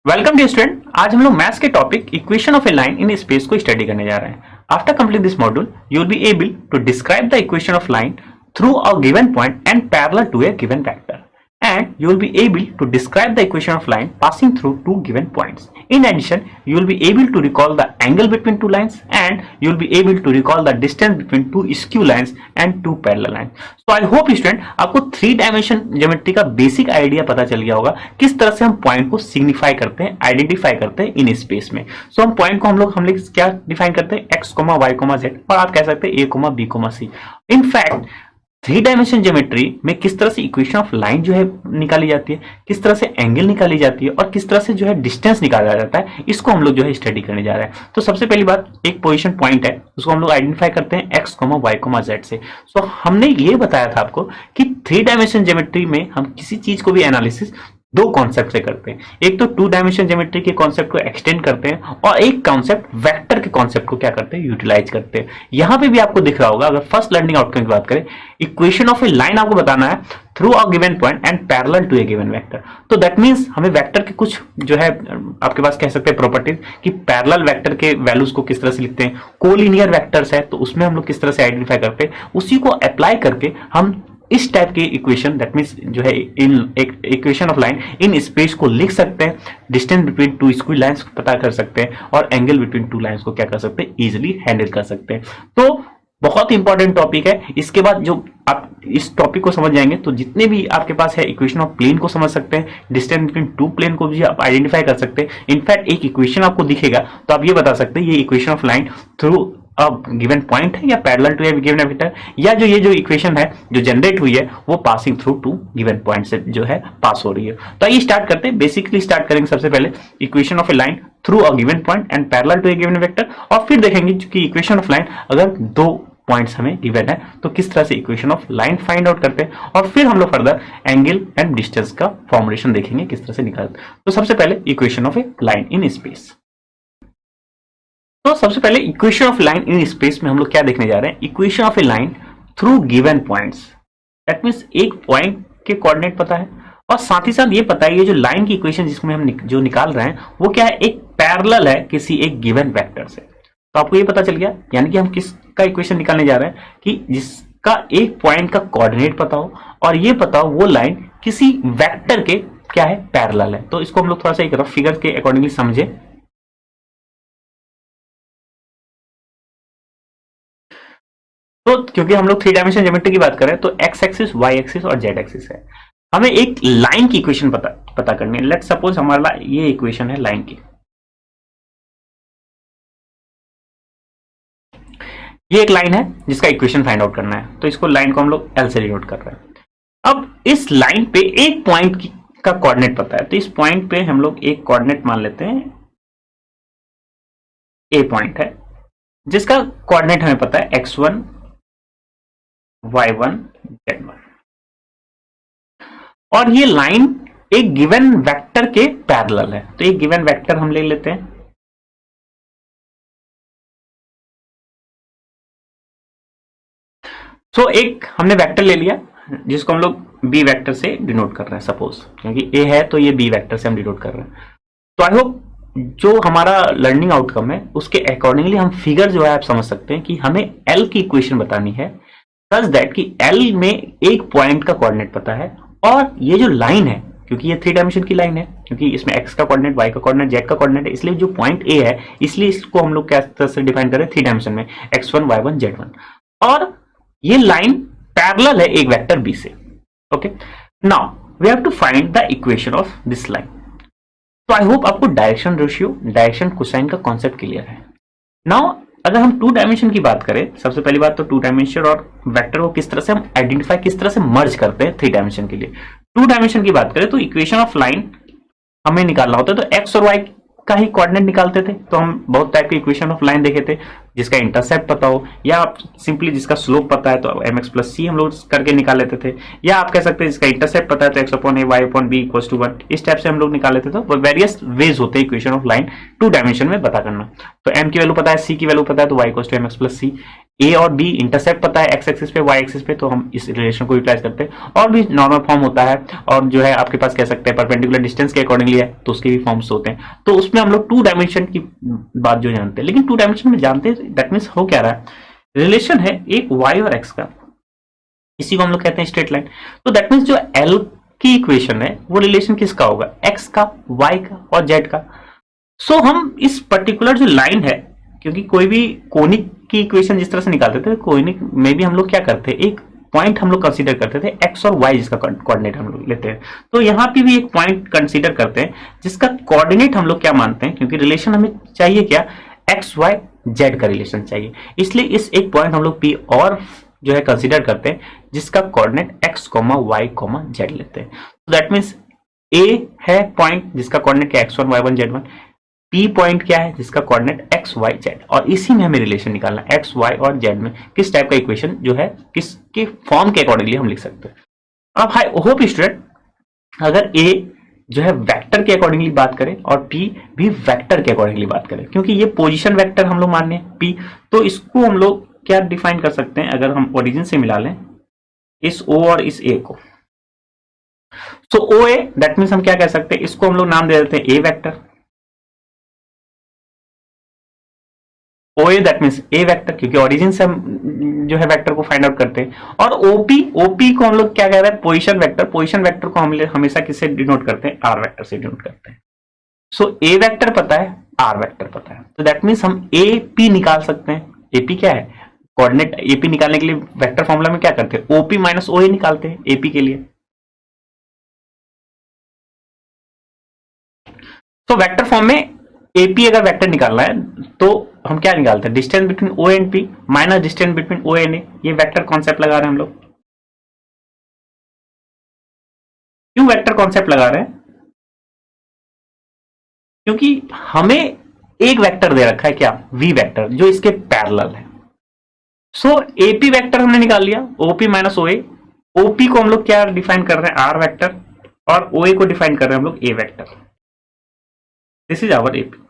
Welcome to student. आज हम लोग मैथ्स के topic equation of a line in space को स्टडी करने जा रहे हैं। After complete this module you will be able to describe the equation of line through a given point and parallel to a given vector, and you will be able to describe the equation of line passing through two given points. In addition, you will be able to recall the angle between two lines and you will be able to recall the distance between two skew lines and two parallel lines. So I hope student आपको three dimension geometry का basic idea पता चल गया होगा किस तरह से हम पॉइंट को सिग्निफाई करते हैं, आइडेंटिफाई करते हैं इन स्पेस में। सो हम पॉइंट को हम लोग क्या डिफाइन करते हैं, x, y, z, और आप कह सकते हैं a, b, c। In fact three dimension geometry में किस तरह से इक्वेशन ऑफ लाइन जो है निकाली जाती है, किस तरह से एंगल निकाली जाती है और किस तरह से जो है डिस्टेंस निकाला जाता है, इसको हम लोग जो है स्टडी करने जा रहे हैं। तो सबसे पहली बात, एक पोजीशन पॉइंट है उसको हम लोग आइडेंटिफाई करते हैं x, y, z से। सो हमने ये बताया था आपको कि थ्री डायमेंशन ज्योमेट्री में हम किसी चीज को भी एनालिसिस दो कॉन्सेप्ट से करते हैं। एक तो टू डायमेंशन ज्योमेट्री के कॉन्सेप्ट को एक्सटेंड करते हैं और एक कॉन्सेप्ट वेक्टर के कॉन्सेप्ट को क्या करते हैं, यूटिलाइज करते हैं। यहां पे भी आपको दिख रहा होगा, अगर फर्स्ट लर्निंग आउटकम की बात करें, इक्वेशन ऑफ ए लाइन आपको बताना है through a given point and parallel to a given vector. तो दैट मींस हमें वेक्टर के कुछ जो है आपके पास कह सकते हैं प्रॉपर्टीज कि पैरेलल वेक्टर के वैल्यूज को किस तरह से लिखते हैं, कोलिनियर वेक्टर्स है तो उसमें हम लोग किस तरह से आइडेंटिफाई करते हैं, उसी को अप्लाई करके हम इस टाइप के इक्वेशन, दैट मींस जो है इन एक equation of line in space को लिख सकते हैं, distance between two skew lines को पता कर सकते हैं और एंगल बिटवीन टू लाइंस को क्या कर सकते हैं, इजीली हैंडल कर सकते हैं। तो बहुत इंपॉर्टेंट टॉपिक है। इसके बाद जो आप इस टॉपिक को समझ जाएंगे तो जितने भी आपके पास है इक्वेशन ऑफ प्लेन को समझ सकते हैं, डिस्टेंस बिटवीन टू प्लेन को भी आप आइडेंटिफाई कर सकते हैं। इनफैक्ट एक इक्वेशन आपको दिखेगा तो आप ये बता सकते हैं ये इक्वेशन ऑफ लाइन थ्रू अब गिवन पॉइंट है या parallel to a given vector, या जो ये जो इक्वेशन है जो जनरेट हुई है वो passing through two given point से जो है पास हो रही है। तो आइए स्टार्ट करते हैं। बेसिकली स्टार्ट करेंगे सबसे पहले equation of a line through a given point and parallel to a given vector, और फिर देखेंगे कि इक्वेशन ऑफ लाइन अगर दो पॉइंट्स हमें गिवन है तो किस तरह से equation of line find out करते हैं, और फिर हम लोग फर्दर एंगल एंड डिस्टेंस का फॉर्मुलेशन देखेंगे किस तरह से निकालते हैं। तो सबसे पहले equation of a line in space. तो सबसे पहले equation of line in space में हम लोग क्या देखने जा रहे हैं, equation of a line through given points. That means एक पॉइंट के कोऑर्डिनेट पता है और साथ ही साथ ये पता है ये जो लाइन की इक्वेशन जिसमें हम जो निकाल रहे हैं वो क्या है, एक पैरेलल है किसी एक गिवन वेक्टर से। तो आपको ये पता चल गया, यानी कि हम किसका इक्वेशन निकालने जा रहे हैं कि जिसका एक पॉइंट का कोऑर्डिनेट पता हो और ये पता हो वो लाइन किसी वेक्टर के क्या है, पैरेलल है। तो इसको हम लोग थोड़ा सा एक रफ फिगर के अकॉर्डिंगली समझे। तो क्योंकि हम लोग थ्री डायमेंशन ज्योमेट्री की बात करें तो एक्स एक्सिस, वाई एक्सिस और जेड एक्सिस है, हमें एक लाइन की इक्वेशन पता करनी है। लेट्स सपोज हमारा ये इक्वेशन है लाइन की, ये एक लाइन है जिसका इक्वेशन फाइंड आउट करना है। तो इसको लाइन को हम लोग एल से डिनोट कर रहे हैं। अब इस लाइन पे एक पॉइंट का कोऑर्डिनेट पता है, तो इस पॉइंट पे हम लोग एक कोऑर्डिनेट मान लेते हैं, ए पॉइंट है जिसका कोऑर्डिनेट हमें पता है x1, y1, z1, और ये लाइन एक गिवन वेक्टर के पैरेलल है। तो एक गिवन वेक्टर हम ले लेते हैं, तो एक हमने वेक्टर ले लिया जिसको हम लोग बी वेक्टर से डिनोट कर रहे हैं सपोज, क्योंकि ए है तो ये बी वेक्टर से हम डिनोट कर रहे हैं। तो आई होप जो हमारा लर्निंग आउटकम है उसके अकॉर्डिंगली हम फिगर जो है आप समझ सकते हैं कि हमें एल की इक्वेशन बतानी है सच दैट कि एल में एक पॉइंट का कोऑर्डिनेट पता है और ये जो लाइन है, क्योंकि ये थ्री डायमेंशन की लाइन है, क्योंकि इसमें एक्स का कोऑर्डिनेट, वाई का कोऑर्डिनेट, जेड का कोऑर्डिनेट है, इसलिए जो पॉइंट ए है इसलिए इसको हम लोग किस तरह से डिफाइन करें, थ्री डायमेंशन में x1, y1, z1, और ये लाइन पैरेलल है एक वेक्टर बी से। Okay, now we have to find the equation of this line. तो आई होप आपको डायरेक्शन रेशियो, डायरेक्शन कोसाइन का कॉन्सेप्ट क्लियर है। नाउ अगर हम टू डायमेंशन की बात करें, सबसे पहली बात तो टू डायमेंशन और वेक्टर को किस तरह से हम आइडेंटिफाई, किस तरह से मर्ज करते हैं थ्री डायमेंशन के लिए। टू डायमेंशन की बात करें तो इक्वेशन ऑफ लाइन हमें निकालना होता है, तो एक्स और वाई का ही कोऑर्डिनेट निकालते थे। तो हम बहुत टाइप के इक्वेशन ऑफ लाइन देखे थे, जिसका इंटरसेप्ट पता हो, या आप सिंपली जिसका स्लोप पता है तो mx प्लस सी हम लोग करके निकाल लेते थे, या आप कह सकते हैं जिसका इंटरसेप्ट पता है तो x upon A Y upon B equals to 1, इस टाइप से हम लोग निकाल लेते थे। तो वेरियस वेज होते हैं इक्वेशन ऑफ लाइन 2 डायमेंशन में पता करना। तो m की वैल्यू पता है, c की वैल्यू पता है, तो y equals to mx plus C. A और बी इंटरसेप्ट पता है x एक्सिस पे y एक्सिस पे, तो हम इस रिलेशन को यूटिलाइज करते हैं। और भी नॉर्मल फॉर्म होता है, और जो है आपके पास कह सकते हैं परपेंडिकुलर डिस्टेंस के अकॉर्डिंगली है तो उसके भी फॉर्म्स होते हैं। तो उसमें हम लोग 2 डायमेंशन की बात जो जानते हैं, लेकिन 2 डायमेंशन में जानते हैं दैट मीन्स हो क्या रहा है, रिलेशन है एक y और x का, इसी को हम लोग कहते हैं स्ट्रेट लाइन। तो दैट मीन्स जो L की इक्वेशन है वो रिलेशन किसका होगा, x का, y का और z का। सो हम इस पर्टिकुलर जो लाइन है, क्योंकि कोई भी कोनिक की इक्वेशन जिस तरह से निकालते थे, कोनिक में भी हम लोग क्या करते हैं, एक पॉइंट हम लोग कंसीडर करते थे x और y जिसका कोऑर्डिनेट हम लोग लेते हैं। तो यहाँ पे भी एक पॉइंट कंसीडर करते हैं जिसका कोऑर्डिनेट हम लोग क्या मानते हैं, क्योंकि रिलेशन हमें चाहिए क्या, x y z का रिलेशन चाहिए, इसलिए इस एक पॉइंट हम लोग p और जो है कंसीडर करते हैं जिसका कोऑर्डिनेट x, y, z लेते हैं। तो दैट मीन्स a है पॉइंट जिसका कोऑर्डिनेट है x1 y1 z1, p point क्या है जिसका कोऑर्डिनेट x y z, और इसी में हमें रिलेशन निकालना है x y और z में किस टाइप का इक्वेशन जो है किसके फॉर्म के अकॉर्डिंगली हम लिख सकते हैं। अब हाई होप स्टूडेंट, अगर a जो है वेक्टर के अकॉर्डिंगली बात करें और p भी वेक्टर के अकॉर्डिंगली बात करें, क्योंकि ये पोजीशन वेक्टर हम लोग मान लें p, तो इसको हम लोग क्या डिफाइन कर सकते हैं, अगर हम ओरिजिन से मिला लें इस o और इस a को, तो o a दैट मीन्स हम क्या कह सकते हैं, इसको हम लोग नाम दे देते हैं a vector, O A that means A vector, क्योंकि ओरिजिन से हम जो है वेक्टर को फाइंड आउट करते हैं। और ओपी को हम लोग क्या कह रहे हैं, पोजीशन वेक्टर, पोजीशन वेक्टर को हम हमेशा किससे डिनोट करते हैं, आर वेक्टर से डिनोट करते हैं। सो ए वेक्टर पता है, आर वेक्टर पता है, तो दैट मीन्स हम ए पी निकाल सकते हैं। एपी क्या है, कोऑर्डिनेट, एपी निकालने के लिए वेक्टर फॉर्मूला में क्या करते हैं, ओपी माइनस ओ ए निकालते हैं एपी के लिए। तो वेक्टर फॉर्म में एपी अगर वेक्टर निकालना है तो हम क्या निकालते हैं, distance between O and P minus distance between O and A, ये वेक्टर कॉन्सेप्ट लगा रहे हैं हम लोग। क्यों वेक्टर कॉन्सेप्ट लगा रहे हैं, क्योंकि हमें एक वेक्टर दे रखा है क्या, वी वेक्टर, जो इसके पैरेलल है। सो एपी वेक्टर हमने निकाल लिया, ओपी माइनस ओ ए, ओपी को हम लोग क्या डिफाइन कर रहे हैं, आर वेक्टर, और ओ ए को डिफाइन कर रहे हैं हम लोग A vector. This is our AP.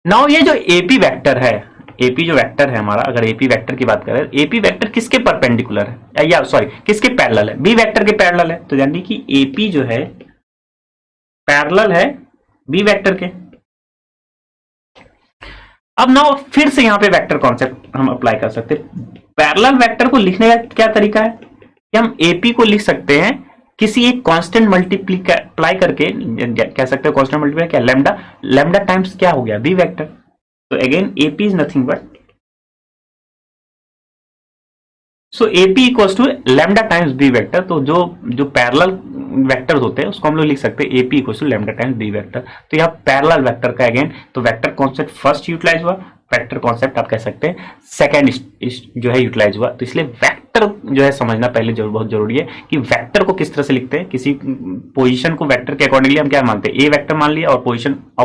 Now ये जो एपी वेक्टर है, एपी जो वेक्टर है हमारा, अगर एपी वेक्टर की बात करें, एपी वेक्टर किसके परपेंडिकुलर है, या सॉरी किसके पैरेलल है, बी वेक्टर के पैरेलल है। तो यानी कि एपी जो है पैरेलल है बी वेक्टर के। अब नाउ फिर से यहां पे वेक्टर कॉन्सेप्ट हम अप्लाई कर सकते हैं। पैरेलल वेक्टर को लिखने का क्या तरीका है कि हम एपी को लिख सकते हैं किसी एक कांस्टेंट मल्टीप्लाई करके, कह सकते हो कांस्टेंट मल्टीप्लाई क्या, लैम्डा, लैम्डा टाइम्स क्या हो गया, बी वेक्टर। तो again AP is nothing but, so AP equals to lambda times B vector. तो जो पैरेलल वेक्टर्स होते हैं उसको हम लोग लिख सकते हैं AP equals to lambda times B vector. तो यहाँ पैरेलल वेक्टर का अगेन, तो वेक्टर कॉन्सेप्ट फर्स्ट यूटिलाइज हुआ, वेक्टर कॉन्सेप्ट आप कह सकते हैं सेकंड जो है यूटिलाइज हुआ। तो इसलिए वेक्टर जो है समझना पहले बहुत जरूरी है कि वेक्टर को किस तरह से लिखते हैं। किसी पोजीशन को वेक्टर के अकॉर्डिंगली हम क्या मानते हैं, ए वेक्टर मान लिया, और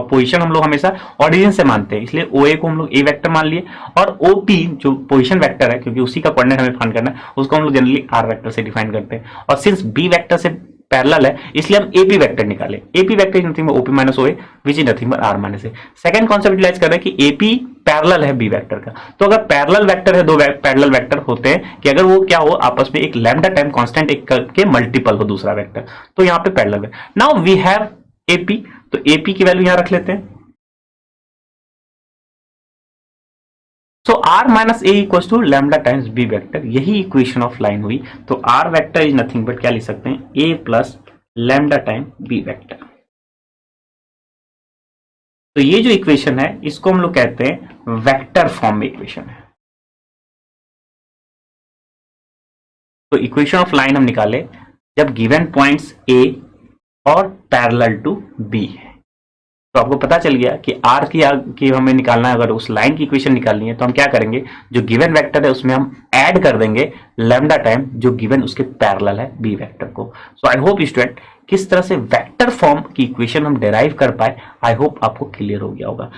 पोजीशन हम लोग हमेशा ऑरिजिन से मानते हैं, इसलिए ओ ए को हम लोग ए वेक्टर मान लिए, और ओ पी जो पोजीशन वेक्टर है, क्योंकि उसी का कोऑर्डिनेट हमें फाइंड करना है, उसको हम लोग जनरली आर वेक्टर से डिफाइन करते हैं। और सिंस बी वेक्टर से पैरेलल है इसलिए हम एपी वेक्टर निकाले, AP vector is nothing but OP minus O A which is nothing but R minus A. Second concept utilize कर रहे हैं कि एपी पैरेलल है बी वेक्टर का। तो अगर पैरेलल वेक्टर है, दो पैरेलल वेक्टर होते हैं कि अगर वो क्या हो आपस में, एक लैम्डा टाइम कांस्टेंट एक के मल्टीपल हो दूसरा वेक्टर, तो यहाँ पे पैरेलल है। नाउ वी हैव एपी, तो एपी की वैल्यू यहां रख लेते हैं। So R minus A equal to lambda times B vector, यही इक्वेशन ऑफ लाइन हुई। तो R vector is nothing but क्या लिख सकते हैं, A plus lambda time B vector. तो ये जो इक्वेशन है इसको हम लोग कहते हैं वेक्टर फॉर्म में इक्वेशन है। तो इक्वेशन ऑफ लाइन हम निकाले जब गिवन पॉइंट्स ए और पैरेलल टू बी है। तो आपको पता चल गया कि आर की हमें निकालना है, अगर उस लाइन की इक्वेशन निकालनी है तो हम क्या करेंगे, जो गिवन वेक्टर है उसमें हम ऐड कर देंगे लैम्डा टाइम जो गिवन उसके पैरेलल है बी वेक्टर को। सो आई होप स्टूडेंट किस तरह से वेक्टर फॉर्म की इक्वेशन हम डिराइव कर पाए, आई होप आपको क्लियर हो गया होगा।